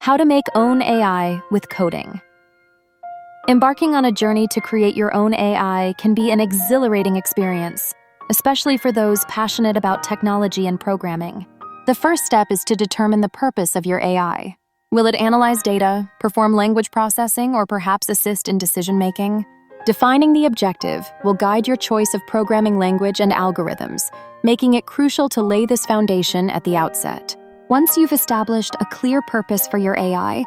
How to make own AI with coding. Embarking on a journey to create your own AI can be an exhilarating experience, especially for those passionate about technology and programming. The first step is to determine the purpose of your AI. Will it analyze data, perform language processing, or perhaps assist in decision-making? Defining the objective will guide your choice of programming language and algorithms, making it crucial to lay this foundation at the outset. Once you've established a clear purpose for your AI,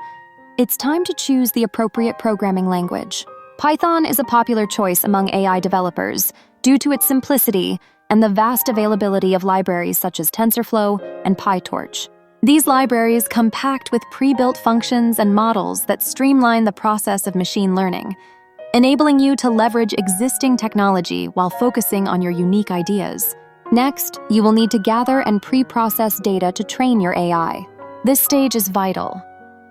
it's time to choose the appropriate programming language. Python is a popular choice among AI developers due to its simplicity and the vast availability of libraries such as TensorFlow and PyTorch. These libraries come packed with pre-built functions and models that streamline the process of machine learning, enabling you to leverage existing technology while focusing on your unique ideas. Next, you will need to gather and pre-process data to train your AI. This stage is vital,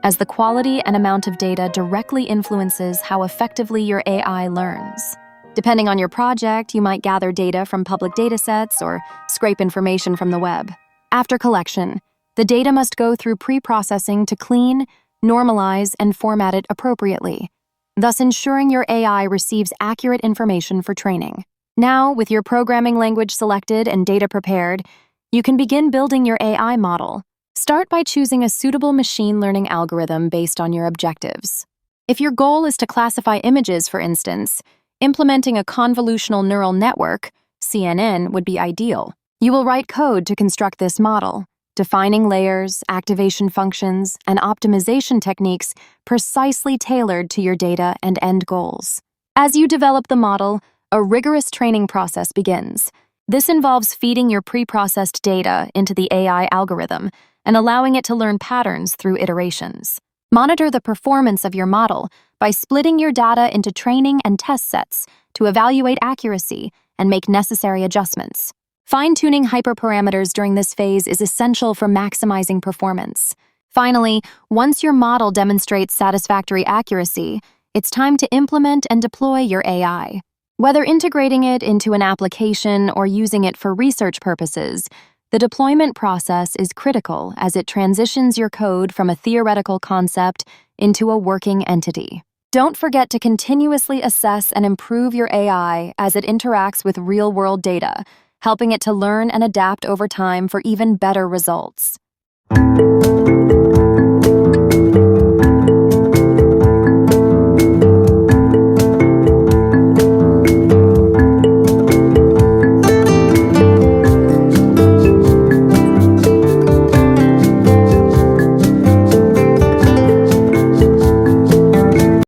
as the quality and amount of data directly influences how effectively your AI learns. Depending on your project, you might gather data from public datasets or scrape information from the web. After collection, the data must go through pre-processing to clean, normalize, and format it appropriately, thus ensuring your AI receives accurate information for training. Now, with your programming language selected and data prepared, you can begin building your AI model. Start by choosing a suitable machine learning algorithm based on your objectives. If your goal is to classify images, for instance, implementing a convolutional neural network, CNN, would be ideal. You will write code to construct this model, defining layers, activation functions, and optimization techniques precisely tailored to your data and end goals. As you develop the model, a rigorous training process begins. This involves feeding your pre-processed data into the AI algorithm and allowing it to learn patterns through iterations. Monitor the performance of your model by splitting your data into training and test sets to evaluate accuracy and make necessary adjustments. Fine-tuning hyperparameters during this phase is essential for maximizing performance. Finally, once your model demonstrates satisfactory accuracy, it's time to implement and deploy your AI. Whether integrating it into an application or using it for research purposes, the deployment process is critical as it transitions your code from a theoretical concept into a working entity. Don't forget to continuously assess and improve your AI as it interacts with real-world data, helping it to learn and adapt over time for even better results.